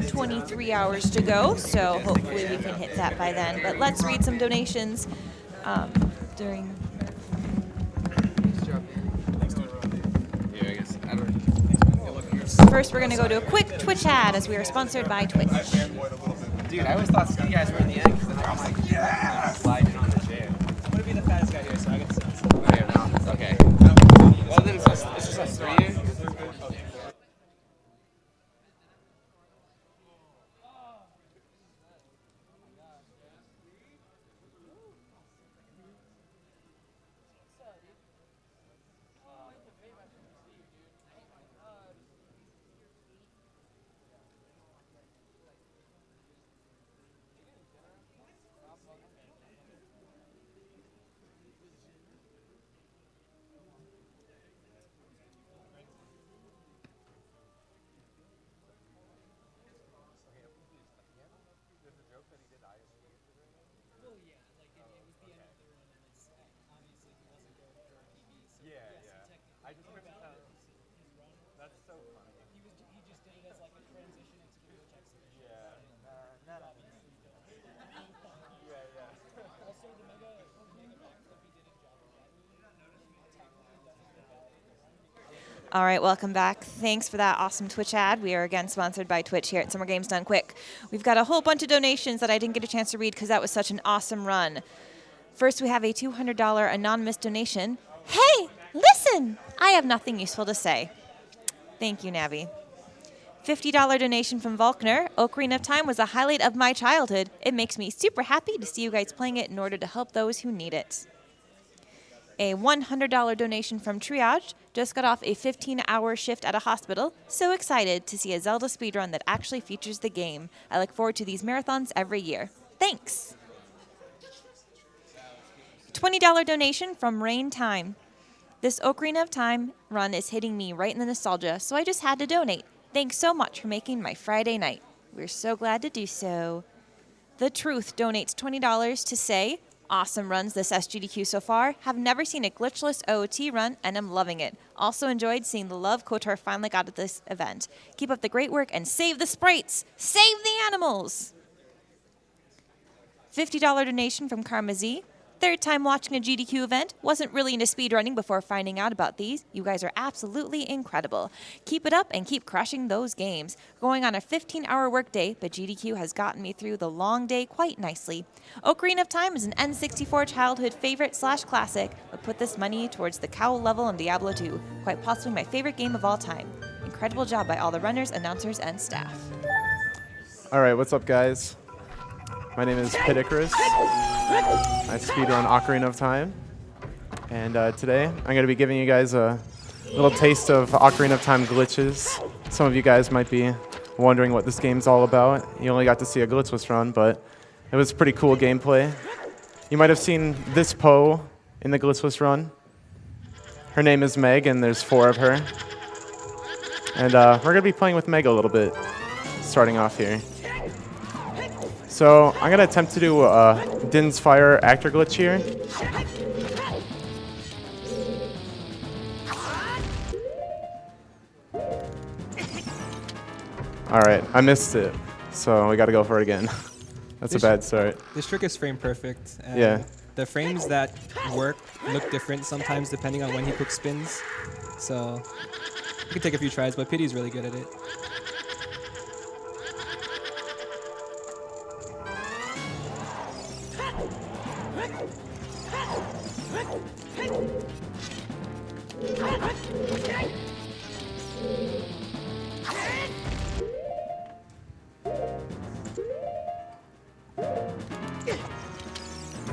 23 hours to go, so hopefully we can hit that by then. But let's read some donations during. First, we're going to go to a quick Twitch ad as we are sponsored by Twitch. Dude, I always thought skinny guys were in the end because then they're almost like, yeah, sliding on the chair. I'm going to be the fattest guy here, so I get to sense. Okay, no, okay. Well, then it's just us three here. Okay. All right, welcome back. Thanks for that awesome Twitch ad. We are again sponsored by Twitch here at Summer Games Done Quick. We've got a whole bunch of donations that I didn't get a chance to read because that was such an awesome run. First, we have a $200 anonymous donation. Hey, listen! I have nothing useful to say. Thank you, Navi. $50 donation from Volkner. Ocarina of Time was a highlight of my childhood. It makes me super happy to see you guys playing it in order to help those who need it. A $100 donation from Triage. Just got off a 15-hour shift at a hospital. So excited to see a Zelda speedrun that actually features the game. I look forward to these marathons every year. Thanks. $20 donation from Rain Time. This Ocarina of Time run is hitting me right in the nostalgia, so I just had to donate. Thanks so much for making my Friday night. We're so glad to do so. The Truth donates $20 to say, awesome runs this SGDQ so far. Have never seen a glitchless OOT run, and I'm loving it. Also enjoyed seeing the love KOTOR finally got at this event. Keep up the great work and save the sprites! Save the animals! $50 donation from Karma Z. Third time watching a GDQ event. Wasn't really into speedrunning before finding out about these. You guys are absolutely incredible. Keep it up and keep crushing those games. Going on a 15-hour workday, but GDQ has gotten me through the long day quite nicely. Ocarina of Time is an N64 childhood favorite/classic, but put this money towards the Cowl level in Diablo 2. Quite possibly my favorite game of all time. Incredible job by all the runners, announcers, and staff. All right, what's up, guys? My name is Piticarus. I speedrun Ocarina of Time. And today, I'm going to be giving you guys a little taste of Ocarina of Time glitches. Some of you guys might be wondering what this game's all about. You only got to see a glitchless run, but it was pretty cool gameplay. You might have seen this Poe in the glitchless run. Her name is Meg, and there's 4 of her. And we're going to be playing with Meg a little bit, starting off here. So I'm going to attempt to do Din's Fire actor glitch here. All right, I missed it, so we got to go for it again. That's a bad start. This trick is frame perfect. And yeah. The frames that work look different sometimes depending on when he quick spins. So it could take a few tries, but Pity's really good at it.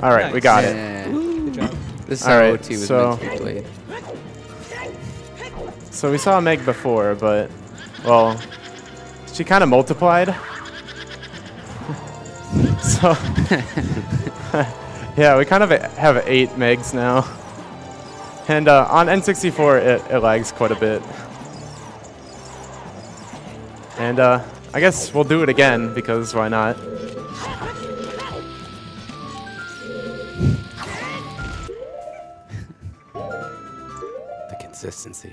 All right, we got it. Good job. This is All how right, OT was so- meant to be played. So we saw Meg before, but, well, she kind of multiplied. So, yeah, we kind of have 8 Megs now. And on N64, it lags quite a bit. And I guess we'll do it again, because why not? The consistency.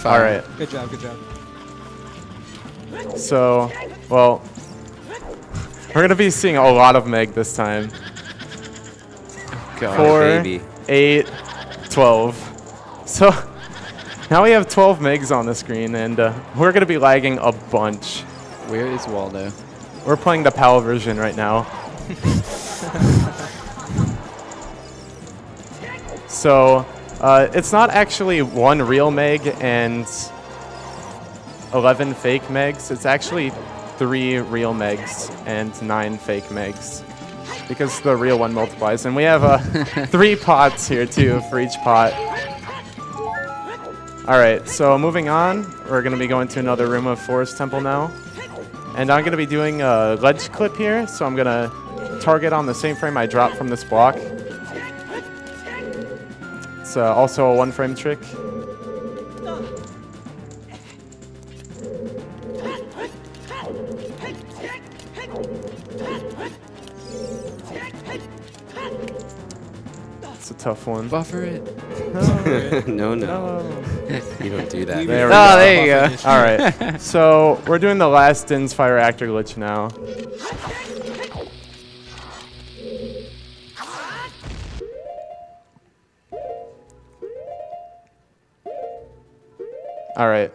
All right. Good job. Good job. So, well, we're gonna be seeing a lot of Meg this time. God, 4, baby. 8, 12. So now we have 12 Megs on the screen, and we're gonna be lagging a bunch. Where is Waldo? We're playing the PAL version right now. So it's not actually one real Meg and 11 fake Megs. It's actually 3 real Megs and 9 fake Megs, because the real one multiplies. And we have 3 pots here too for each pot. All right, so moving on, we're gonna be going to another room of Forest Temple now. And I'm gonna be doing a ledge clip here, so I'm gonna target on the same frame I dropped from this block. It's also a 1-frame trick. It's a tough one. Buffer it. No. No. You don't do that. There we oh, go. there you go. All right. So we're doing the last Din's Fire Reactor glitch now. All right.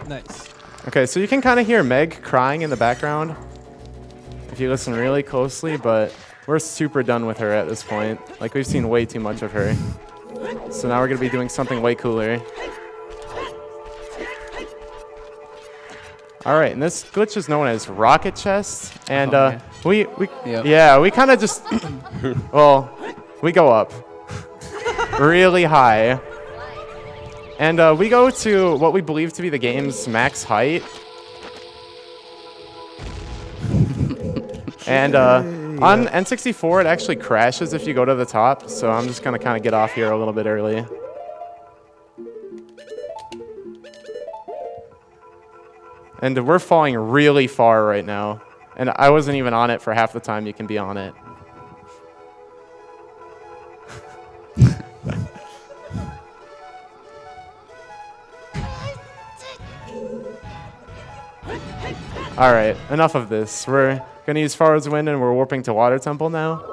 Nice. Okay, so you can kind of hear Meg crying in the background if you listen really closely, but we're super done with her at this point. Like, we've seen way too much of her. So now we're going to be doing something way cooler. All right, and this glitch is known as Rocket Chest, and yeah. we kind of just, well, we go up really high. And we go to what we believe to be the game's max height. And on N64, it actually crashes if you go to the top. So I'm just going to kind of get off here a little bit early. And we're falling really far right now. And I wasn't even on it for half the time you can be on it. All right, enough of this. We're going to use Forward's Wind, and we're warping to Water Temple now.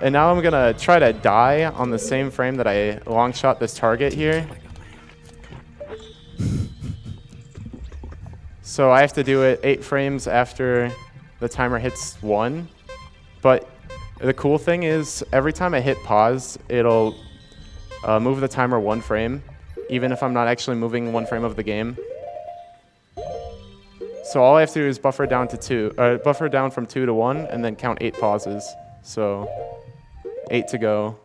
And now I'm going to try to die on the same frame that I long shot this target here. So I have to do it 8 frames after the timer hits 1. But the cool thing is, every time I hit pause, it'll move the timer 1 frame, even if I'm not actually moving 1 frame of the game. So all I have to do is buffer down from 2 to 1, and then count 8 pauses. So 8 to go.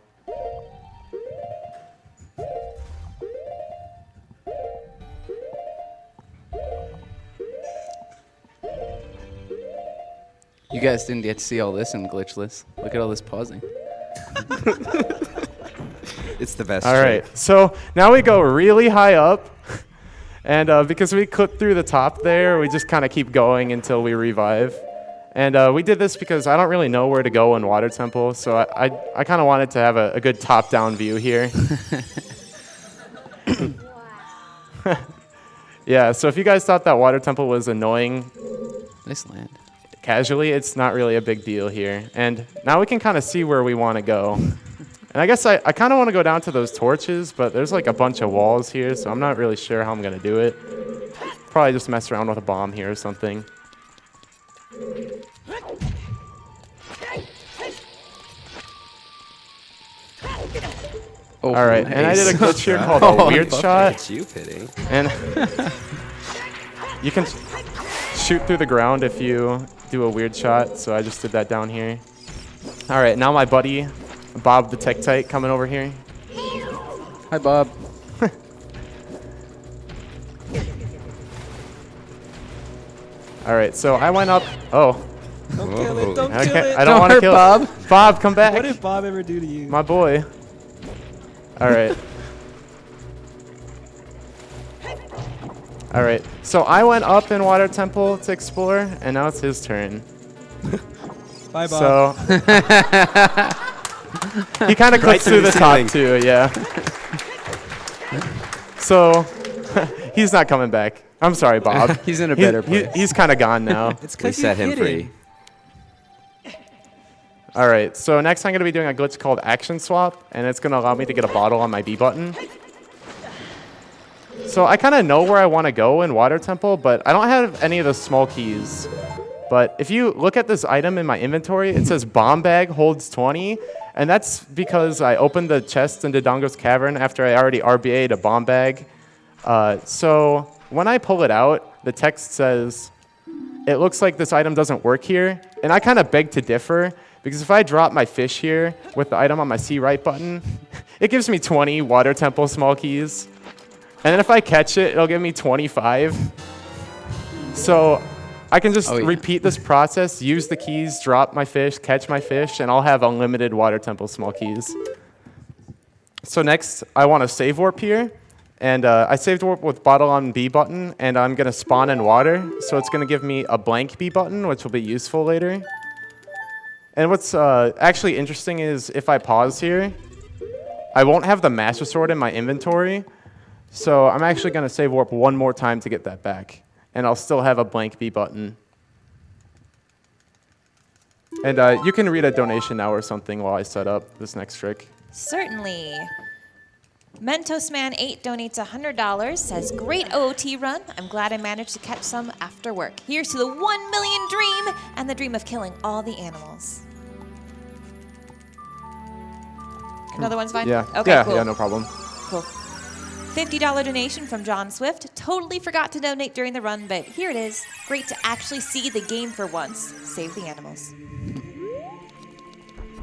You guys didn't get to see all this in Glitchless. Look at all this pausing. It's the best. All right, so now we go really high up. And because we clipped through the top there, we just kind of keep going until we revive. And we did this because I don't really know where to go in Water Temple, so I kind of wanted to have a good top-down view here. Yeah, so if you guys thought that Water Temple was annoying Nice land. casually, it's not really a big deal here. And now we can kind of see where we want to go. And I guess I kind of want to go down to those torches, but there's like a bunch of walls here, so I'm not really sure how I'm going to do it. Probably just mess around with a bomb here or something. Oh, All right, nice. and I did a glitch here called a weird shot. It's you pitting. And you can shoot through the ground if you do a weird shot, so I just did that down here. All right, now my buddy, Bob the Tektite, coming over here. Hi, Bob. All right, so I went up. Oh, Don't kill it. Don't kill okay. it. I don't want to hurt kill Bob. Bob, come back. What did Bob ever do to you? My boy. All right. All right. So I went up in Water Temple to explore, and now it's his turn. Bye, Bob. So he kind of clips through the top too, yeah. So he's not coming back. I'm sorry, Bob. He's in a better place. He's kind of gone now. It's We because set him free. All right, so next I'm going to be doing a glitch called Action Swap, and it's going to allow me to get a bottle on my B button. So I kind of know where I want to go in Water Temple, but I don't have any of the small keys. But if you look at this item in my inventory, it says Bomb Bag holds 20, and that's because I opened the chest in Dodongo's Cavern after I already RBA'd a Bomb Bag. So when I pull it out, the text says, it looks like this item doesn't work here, and I kind of beg to differ. Because if I drop my fish here with the item on my C right button, it gives me 20 Water Temple small keys. And then if I catch it, it'll give me 25. So I can just repeat this process, use the keys, drop my fish, catch my fish, and I'll have unlimited Water Temple small keys. So next, I want to save warp here. And I saved warp with bottle on B button, and I'm going to spawn in water. So it's going to give me a blank B button, which will be useful later. And what's actually interesting is if I pause here, I won't have the Master Sword in my inventory. So I'm actually going to save warp one more time to get that back. And I'll still have a blank B button. And you can read a donation now or something while I set up this next trick. Certainly. Mentosman8 donates $100, says, great OOT run. I'm glad I managed to catch some after work. Here's to the 1 million dream and the dream of killing all the animals. Another one's fine? Yeah. Okay, yeah, cool. Yeah, no problem. Cool. $50 donation from John Swift. Totally forgot to donate during the run, but here it is. Great to actually see the game for once. Save the animals.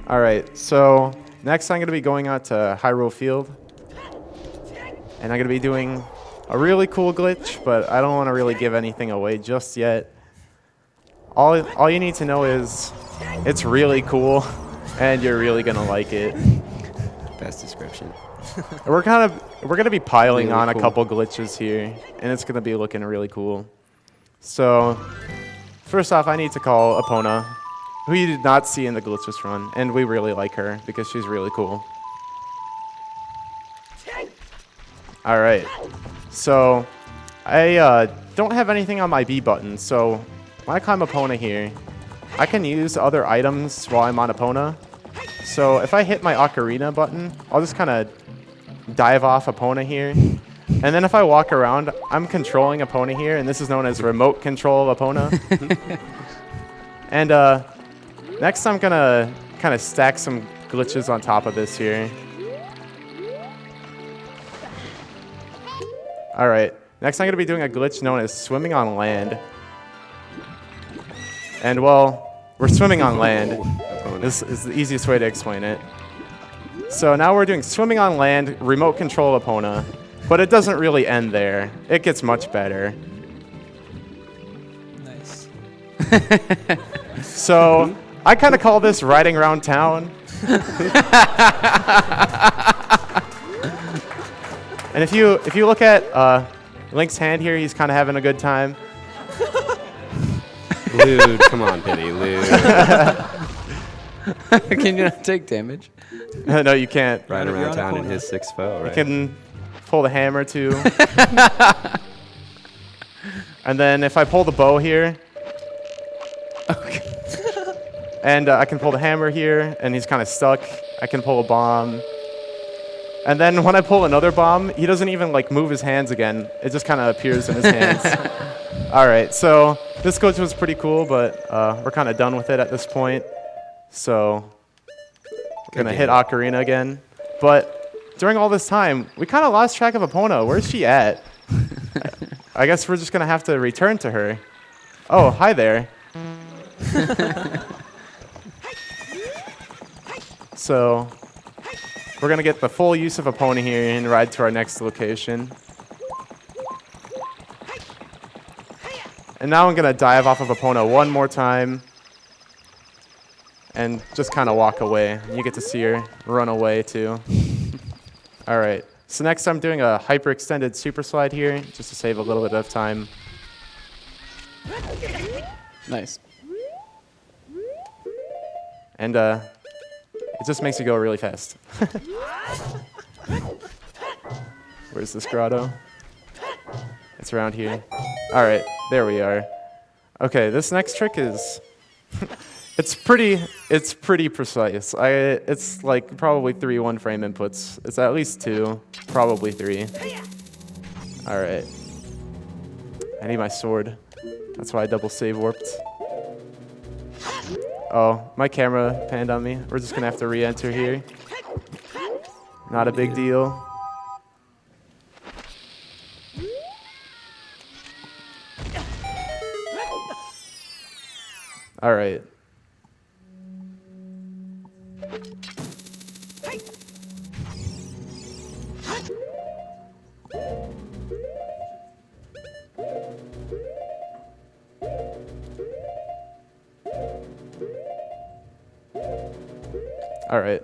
All right, so next I'm going to be going out to Hyrule Field. And I'm going to be doing a really cool glitch, but I don't want to really give anything away just yet. All you need to know is it's really cool, and you're really going to like it. Best description. We're going to be piling Really on cool. a couple glitches here, and it's going to be looking really cool. So first off, I need to call Epona, who you did not see in the glitches run, and we really like her because she's really cool. All right, so I don't have anything on my B button, so when I climb Epona here, I can use other items while I'm on Epona. So if I hit my Ocarina button, I'll just kind of dive off Epona here. And then if I walk around, I'm controlling Epona here, and this is known as remote control Epona. And next I'm going to kind of stack some glitches on top of this here. All right, next I'm going to be doing a glitch known as swimming on land. And well, we're swimming on land. This is the easiest way to explain it. So now we're doing swimming on land, remote control Epona, but it doesn't really end there. It gets much better. Nice. So I kind of call this riding around town. And if you look at Link's hand here, he's kind of having a good time. Lewd, come on, Pity, lewd. Can you not take damage? No, you can't. Right You're around on town in Epona. his 6'4", right? You can pull the hammer too. And then if I pull the bow here, and I can pull the hammer here, and he's kind of stuck. I can pull a bomb. And then when I pull another bomb, he doesn't even like move his hands again. It just kind of appears in his hands. All right, so this glitch was pretty cool, but we're kind of done with it at this point. So we're gonna hit Ocarina again. But during all this time, we kind of lost track of Epona. Where's she at? I guess we're just gonna have to return to her. Oh, hi there. So we're gonna get the full use of Epona here and ride to our next location. And now I'm gonna dive off of Epona one more time and just kind of walk away. You get to see her run away too. All right, so next I'm doing a hyper-extended super slide here just to save a little bit of time. Nice. And it just makes you go really fast. Where's this grotto? It's around here. All right, there we are. Okay, this next trick is it's pretty precise. It's like probably 3 one-frame inputs. It's at least 2, probably 3. All right. I need my sword. That's why I double save warped. Oh, my camera panned on me. We're just gonna have to re-enter here. Not a big deal. All right. All right.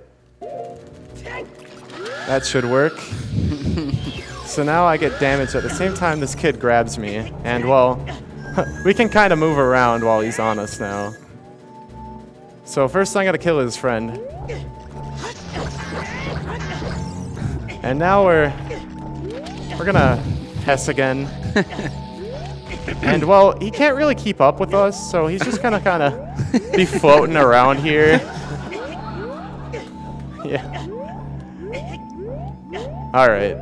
That should work. So now I get damaged at the same time this kid grabs me. And, well, we can kind of move around while he's on us now. So first I gotta kill his friend. And now we're gonna Hess again. And, well, he can't really keep up with us, so he's just gonna kind of be floating around here. Yeah. All right.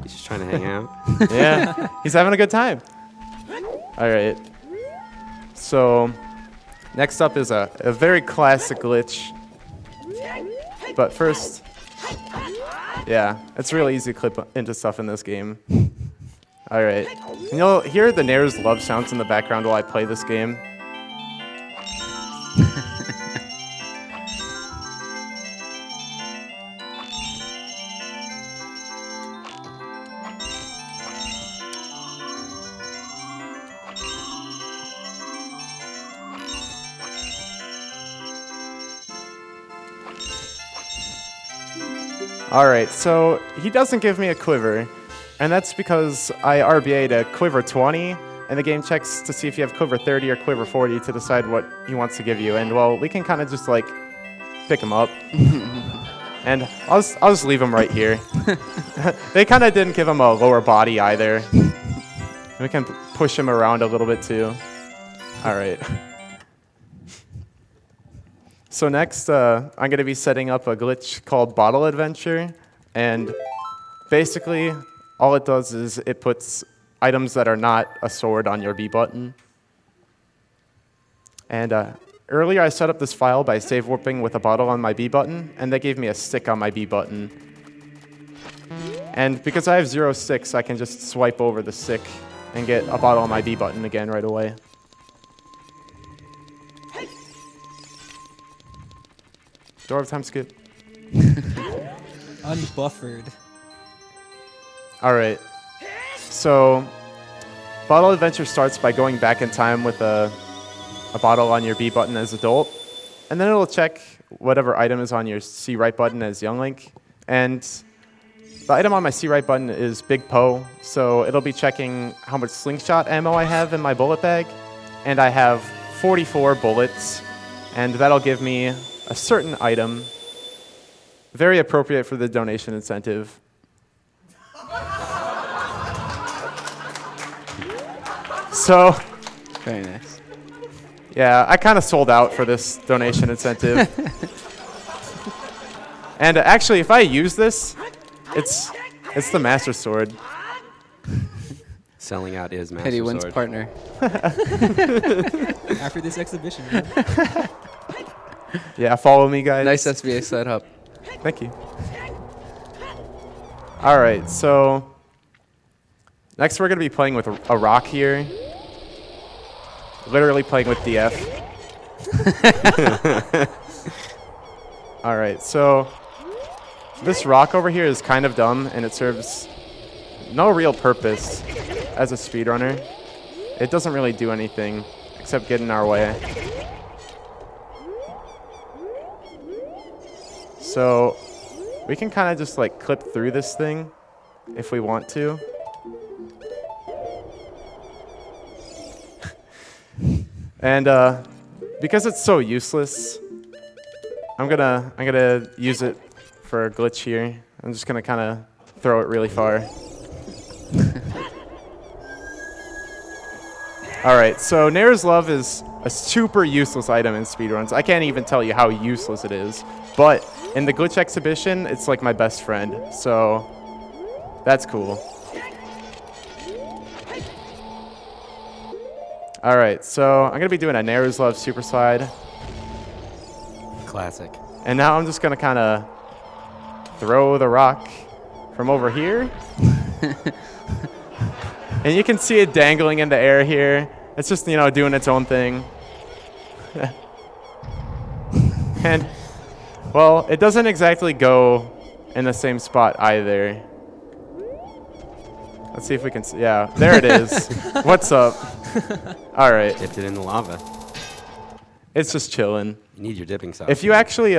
He's just trying to hang out. Yeah, he's having a good time. All right. So next up is a very classic glitch. But first, yeah, it's really easy to clip into stuff in this game. All right. And you'll hear the Nair's love sounds in the background while I play this game. Alright, so he doesn't give me a quiver, and that's because I RBA'd a quiver 20, and the game checks to see if you have quiver 30 or quiver 40 to decide what he wants to give you, and well, we can kind of just like pick him up. And I'll just leave him right here. They kind of didn't give him a lower body either. We can push him around a little bit too. Alright. So next, I'm going to be setting up a glitch called Bottle Adventure, and basically, all it does is it puts items that are not a sword on your B button. And earlier, I set up this file by save warping with a bottle on my B button, and they gave me a stick on my B button. And because I have 0 sticks, I can just swipe over the stick and get a bottle on my B button again right away. Door of time skip. Unbuffered. All right. So, Bottle Adventure starts by going back in time with a bottle on your B button as adult, and then it'll check whatever item is on your C right button as Young Link. And the item on my C right button is Big Poe, so it'll be checking how much slingshot ammo I have in my bullet bag, and I have 44 bullets, and that'll give me a certain item, very appropriate for the donation incentive. So, Very nice. yeah, I kind of sold out for this donation incentive. And actually, if I use this, it's the Master Sword. Selling out is Master Pity wins Sword. partner. After this exhibition. Yeah, follow me, guys. Nice SVA setup. Thank you. All right, so next we're going to be playing with a rock here. Literally playing with DF. All right, so this rock over here is kind of dumb, and it serves no real purpose as a speedrunner. It doesn't really do anything except get in our way. So we can kind of just like clip through this thing if we want to. And because it's so useless, I'm gonna use it for a glitch here. I'm just going to kind of throw it really far. All right, so Nair's Love is a super useless item in speedruns. I can't even tell you how useless it is. But in the glitch exhibition, it's like my best friend. So that's cool. All right, so I'm going to be doing a Nair's Love super slide. Classic. And now I'm just going to kind of throw the rock from over here. And you can see it dangling in the air here. It's just, you know, doing its own thing. And, well, it doesn't exactly go in the same spot either. Let's see if we can see. Yeah, there it is. What's up? All right. Dipped it in the lava. It's just chilling. You need your dipping sauce. If you actually,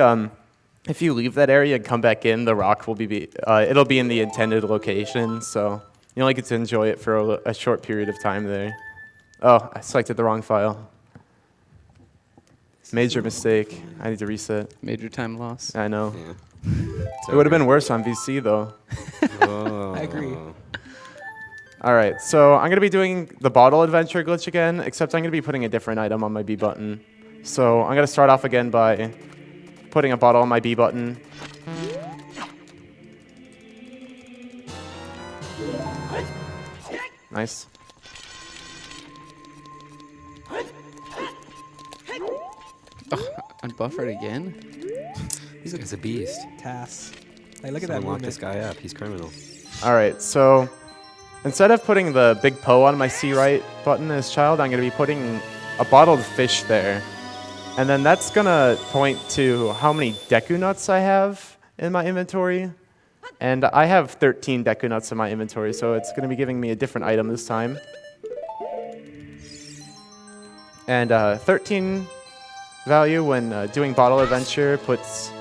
if you leave that area and come back in, the rock will it'll be in the intended location, so you only get to enjoy it for a short period of time there. Oh, I selected the wrong file. Major mistake. I need to reset. Major time loss. I know. Yeah. It would have been worse on VC, though. Oh. I agree. All right, so I'm going to be doing the bottle adventure glitch again, except I'm going to be putting a different item on my B button. So I'm going to start off again by putting a bottle on my B button. Nice. Unbuffered again? He's like a beast. Tass. Like, look at that Someone lock movement. this guy up. He's criminal. All right, so instead of putting the big Poe on my C right button as child, I'm going to be putting a bottled fish there. And then that's going to point to how many Deku Nuts I have in my inventory. And I have 13 Deku Nuts in my inventory, so it's going to be giving me a different item this time. And 13 value when doing Bottle Adventure puts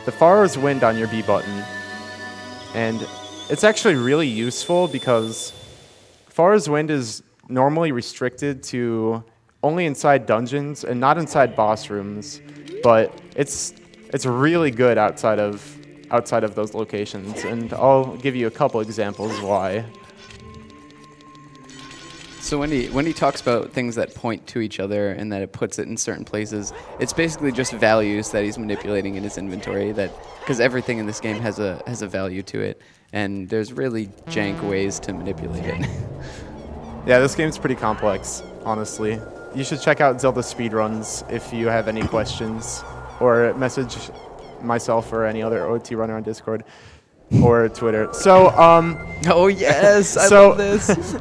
the Far's Wind on your B button. And it's actually really useful because Far's Wind is normally restricted to only inside dungeons and not inside boss rooms, but it's really good outside of those locations, and I'll give you a couple examples why. So when he talks about things that point to each other and that it puts it in certain places, it's basically just values that he's manipulating in his inventory. That because everything in this game has a value to it, and there's really jank ways to manipulate it. Yeah, this game's pretty complex, honestly. You should check out Zelda speedruns if you have any questions, or message myself or any other OT runner on Discord or Twitter. So, Oh yes, I So- love this.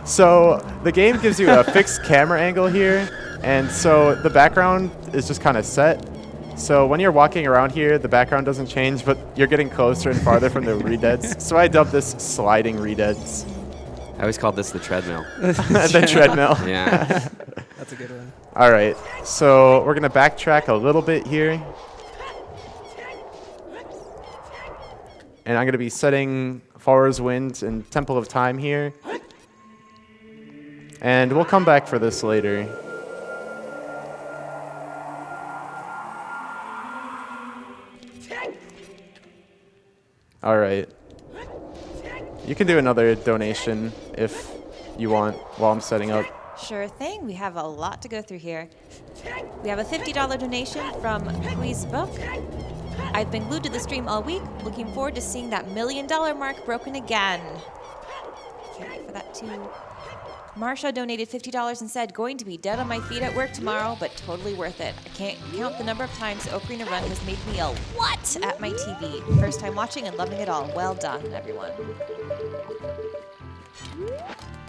So the game gives you a fixed camera angle here, and so the background is just kind of set. So when you're walking around here, the background doesn't change, but you're getting closer and farther from the redeads. So I dubbed this sliding redeads. I always called this the treadmill. The treadmill. Yeah. That's a good one. All right, so we're gonna backtrack a little bit here. And I'm gonna be setting Far's Wind and Temple of Time here. And we'll come back for this later. All right. You can do another donation if you want while I'm setting up. Sure thing. We have a lot to go through here. We have a $50 donation from Please Book. I've been glued to the stream all week. Looking forward to seeing that $1 million mark broken again. Can't wait for that too. Marsha donated $50 and said, going to be dead on my feet at work tomorrow, but totally worth it. I can't count the number of times Ocarina Run has made me a what at my TV. First time watching and loving it all. Well done, everyone.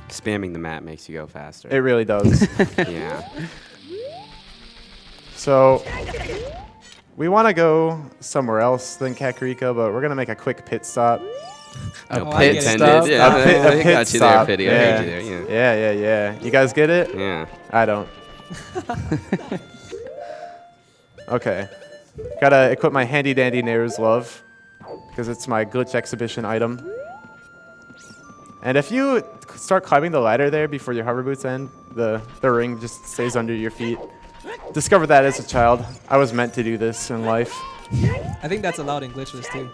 Spamming the map makes you go faster. It really does. Yeah. So we want to go somewhere else than Kakariko, but we're going to make a quick pit stop. A No pit pun stop. intended. Yeah, A pit- a I pit got you there, stop. Pity. I heard you there. Yeah. You guys get it? Yeah. I don't. Okay. Gotta equip my handy dandy Nair's Love because it's my glitch exhibition item. And if you start climbing the ladder there before your hover boots end, the ring just stays under your feet. Discovered that as a child. I was meant to do this in life. I think that's allowed in glitchless too.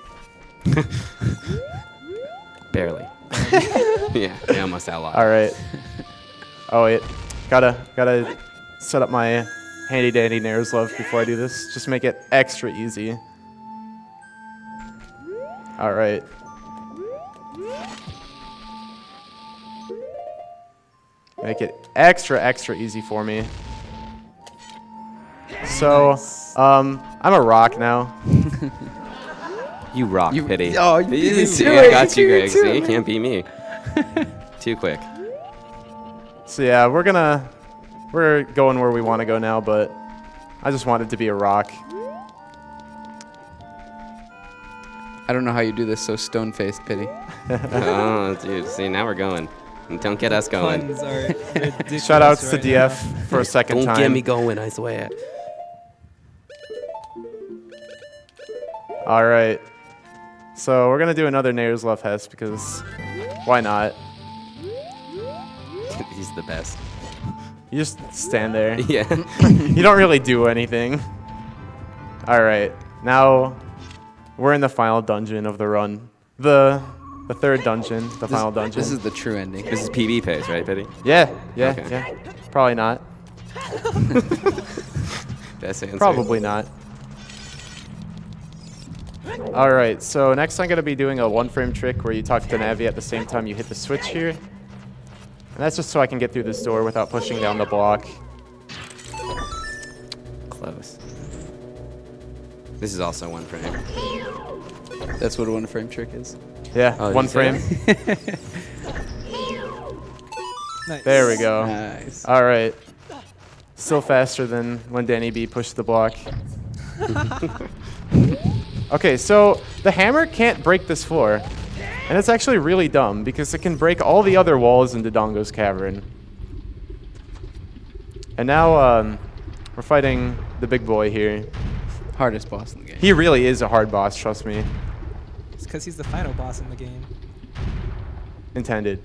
Barely. Yeah, I almost outlawed. All right. Oh wait, gotta set up my handy dandy Nair's Love before I do this. Just make it extra easy. All right. Make it extra easy for me. So, I'm a rock now. You rock, Pity. Oh, you beat me See, to I it. got you, Greg. to See, it. you can't beat me. Too quick. So yeah, we're going where we want to go now, but I just wanted to be a rock. I don't know how you do this so stone-faced, Pity. Oh, dude. See, now we're going. Don't get us going. Puns are ridiculous. Shout outs to right now. DF for a second Don't time. get me going, I swear. All right. So we're gonna do another Nair's Love Hess because why not? He's the best. You just stand there. Yeah. You don't really do anything. All right. Now we're in the final dungeon of the run. The third dungeon, the final dungeon. This is the true ending. This is PB pace, right, Pity? Yeah. Okay. Yeah. Probably not. Best answer. Probably not. All right, so next I'm going to be doing a one-frame trick where you talk to Navi at the same time you hit the switch here. And that's just so I can get through this door without pushing down the block. Close. This is also one frame. That's what a one-frame trick is. Yeah, Oh, did one you say frame. Nice. There we go. Nice. All right. Still faster than when Danny B pushed the block. Okay, so the hammer can't break this floor. And it's actually really dumb because it can break all the other walls in Dodongo's cavern. And now we're fighting the big boy here. Hardest boss in the game. He really is a hard boss, trust me. It's because he's the final boss in the game. Intended.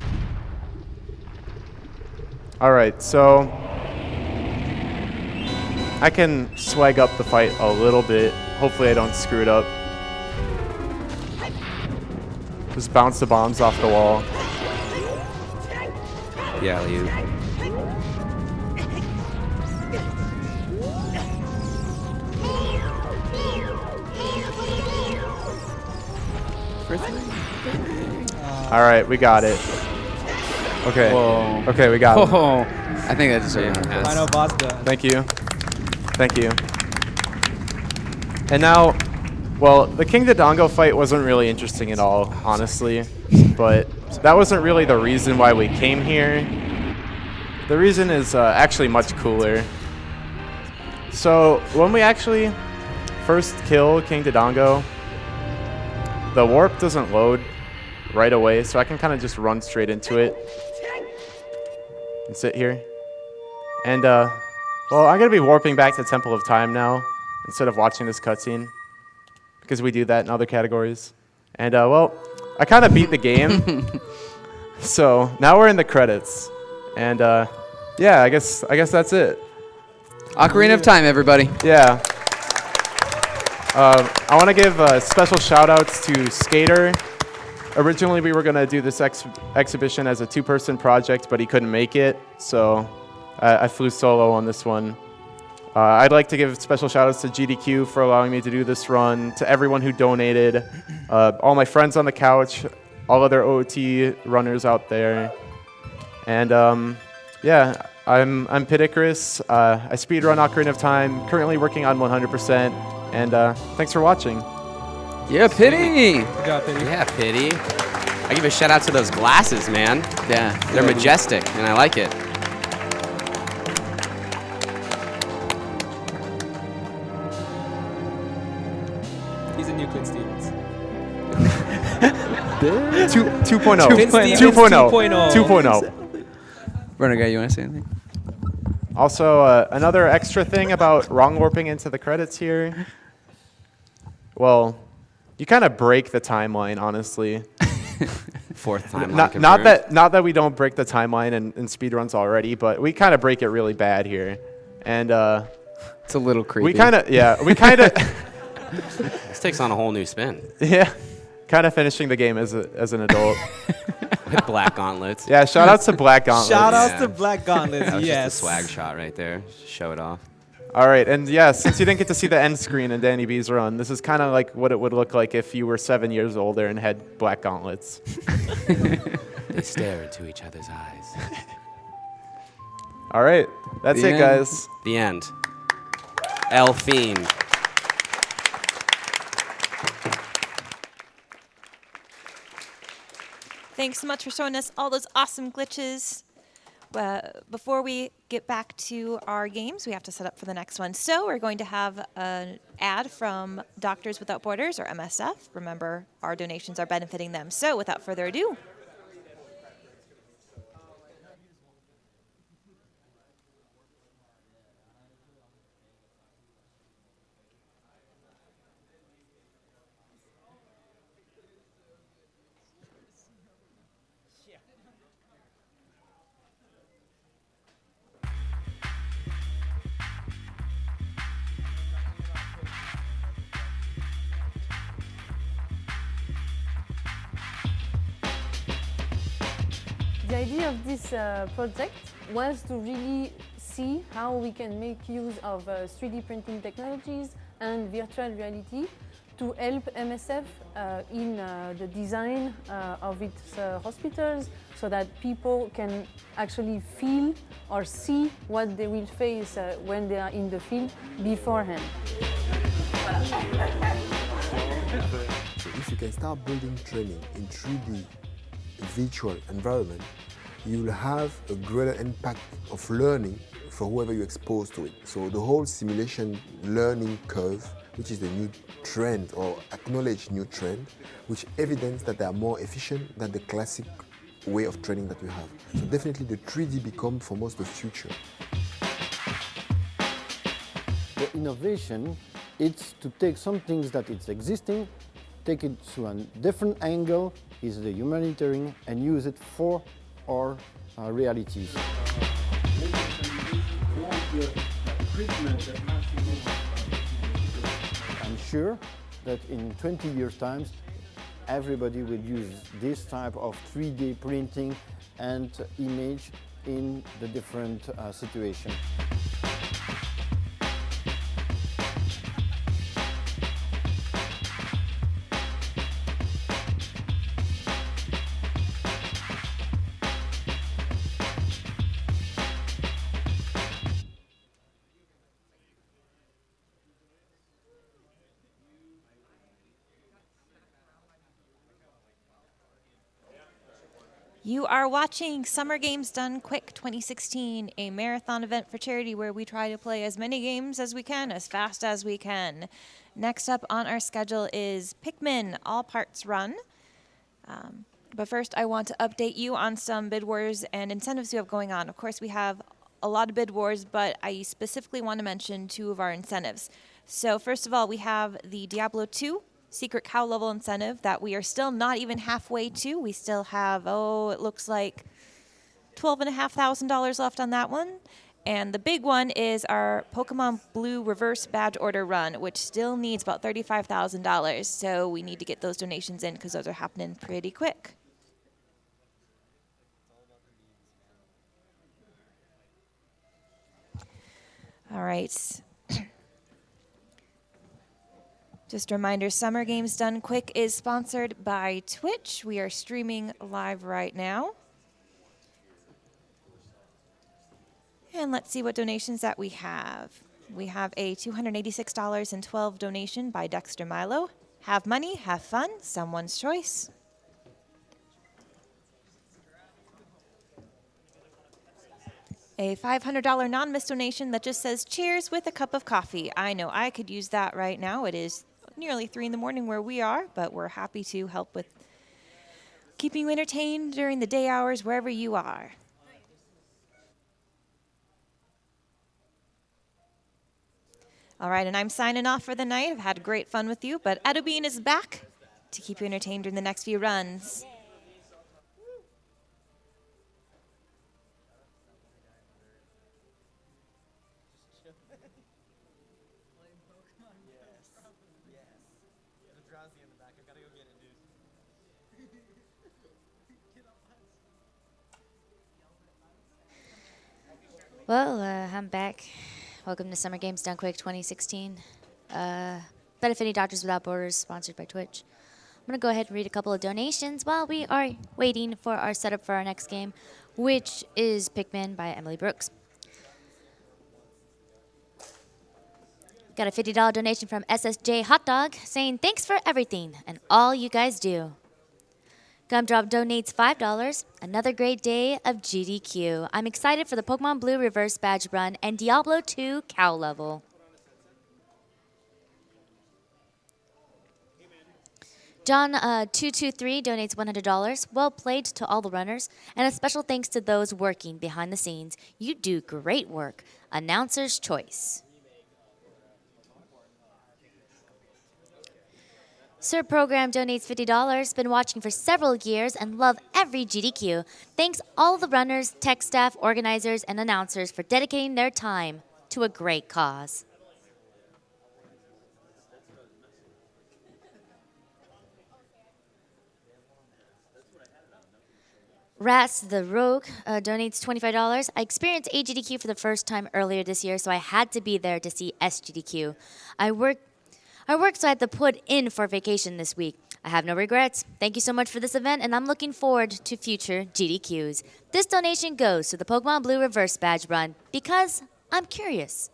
All right, so I can swag up the fight a little bit. Hopefully I don't screw it up. Just bounce the bombs off the wall. Yeah, you. All right, we got it. Okay. Whoa. Okay, we got it. Oh, I think I deserve Yeah. that. Final boss done. Thank you. Thank you. And now, well, the King Dodongo fight wasn't really interesting at all, honestly. But that wasn't really the reason why we came here. The reason is actually much cooler. So when we actually first kill King Dodongo, the warp doesn't load right away, so I can kind of just run straight into it and sit here. And, well, I'm going to be warping back to Temple of Time now instead of watching this cutscene because we do that in other categories. And, well, I kind of beat the game. So now we're in the credits. And, yeah, I guess that's it. Ocarina of Time, everybody. Yeah. I want to give special shout-outs to Skater. Originally, we were going to do this exhibition as a two-person project, but he couldn't make it, so I flew solo on this one. I'd like to give special shout-outs to GDQ for allowing me to do this run, to everyone who donated, all my friends on the couch, all other OOT runners out there. And, yeah, I'm Piticarus. I speedrun Ocarina of Time, currently working on 100%, and thanks for watching. Yeah, Pity. Good job, Pity. Yeah, Pity. I give a shout out to those glasses, man. Yeah. They're majestic, and I like it. He's a new Quinn Stevens. 2.0. Quinn Stevens 2.0. 2.0. 2.0. Runner guy, you want to say anything? Also, another extra thing about wrong warping into the credits here. Well, you kind of break the timeline, honestly. Fourth time. Not that we don't break the timeline in speedruns already, but we kind of break it really bad here. And It's a little creepy. we kind of This takes on a whole new spin. yeah. kind of finishing the game as an adult. With black gauntlets. Yeah, shout outs to Black Gauntlets. Shout out Yeah. to Black Gauntlets. That was Yes. just a swag shot right there. Just show it off. All right, and yeah, since you didn't get to see the end screen in Danny B's run, this is kind of like what it would look like if you were 7 years older and had Black Gauntlets. They stare into each other's eyes. All right, that's The it, end. guys. The end. El Fiend. Thanks so much for showing us all those awesome glitches. Before we get back to our games, we have to set up for the next one. So we're going to have an ad from Doctors Without Borders, or MSF. Remember, our donations are benefiting them. So without further ado, The idea of this project was to really see how we can make use of 3D printing technologies and virtual reality to help MSF in the design of its hospitals, so that people can actually feel or see what they will face when they are in the field beforehand. So if you can start building training in 3D virtual environment, you will have a greater impact of learning for whoever you expose to it. So the whole simulation learning curve, which is the new trend or acknowledged new trend, which evidence that they are more efficient than the classic way of training that we have. So definitely the 3D become for most the future. The innovation is to take some things that it's existing, take it to a different angle, is the humanitarian, and use it for our realities. I'm sure that in 20 years' time, everybody will use this type of 3D printing and image in the different situations. you are watching Summer Games Done Quick 2016, a marathon event for charity where we try to play as many games as we can, as fast as we can. Next up on our schedule is Pikmin All Parts Run. But first, I want to update you on some bid wars and incentives we have going on. Of course, we have a lot of bid wars, but I specifically want to mention two of our incentives. So first of all, we have the Diablo 2 Secret Cow level incentive that we are still not even halfway to. We still have, it looks like $12,500 left on that one. And the big one is our Pokemon Blue Reverse Badge Order Run, which still needs about $35,000. So we need to get those donations in because those are happening pretty quick. All right. Just a reminder, Summer Games Done Quick is sponsored by Twitch. We are streaming live right now. And let's see what donations that we have. We have a $286.12 donation by Dexter Milo. Have money, have fun, someone's choice. A $500 non-miss donation that just says, cheers with a cup of coffee. I know I could use that right now. It is nearly 3 in the morning where we are, but we're happy to help with keeping you entertained during the day hours wherever you are. All right, and I'm signing off for the night. I've had great fun with you, but Edobine is back to keep you entertained during the next few runs. Well, I'm back. Welcome to Summer Games Done Quick 2016. Benefiting Doctors Without Borders, sponsored by Twitch. I'm going to go ahead and read a couple of donations while we are waiting for our setup for our next game, which is Pikmin by Emily Brooks. Got a $50 donation from SSJ Hot Dog saying, thanks for everything and all you guys do. Gumdrop donates $5. Another great day of GDQ. I'm excited for the Pokemon Blue Reverse Badge Run and Diablo 2 Cow Level. John223 donates $100. Well played to all the runners. And a special thanks to those working behind the scenes. You do great work. Announcer's Choice. Sir Program donates $50. Been watching for several years and love every GDQ. Thanks all the runners, tech staff, organizers, and announcers for dedicating their time to a great cause. Ras the Rogue donates $25. I experienced AGDQ for the first time earlier this year, so I had to be there to see SGDQ. I worked, so I had to put in for vacation this week. I have no regrets. Thank you so much for this event, and I'm looking forward to future GDQs. This donation goes to the Pokemon Blue Reverse Badge Run because I'm curious.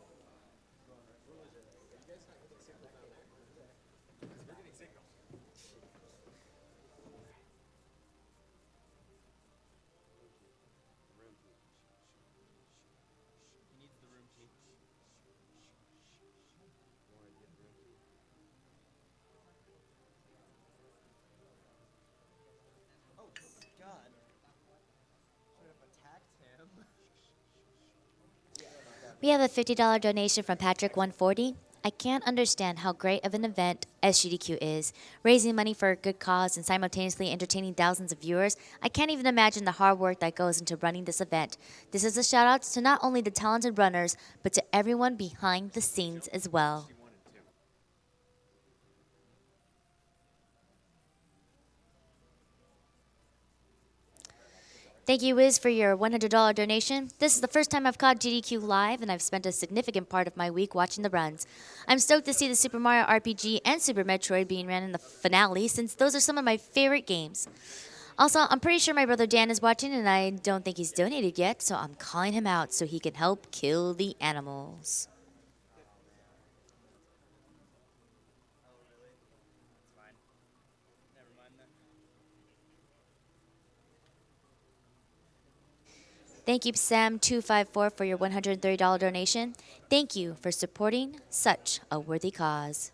We have a $50 donation from Patrick140. I can't understand how great of an event SGDQ is. Raising money for a good cause and simultaneously entertaining thousands of viewers. I can't even imagine the hard work that goes into running this event. This is a shout out to not only the talented runners, but to everyone behind the scenes as well. Thank you, Wiz, for your $100 donation. This is the first time I've caught GDQ live, and I've spent a significant part of my week watching the runs. I'm stoked to see the Super Mario RPG and Super Metroid being ran in the finale, since those are some of my favorite games. Also, I'm pretty sure my brother Dan is watching, and I don't think he's donated yet, so I'm calling him out so he can help kill the animals. Thank you, Sam254, for your $130 donation. Thank you for supporting such a worthy cause.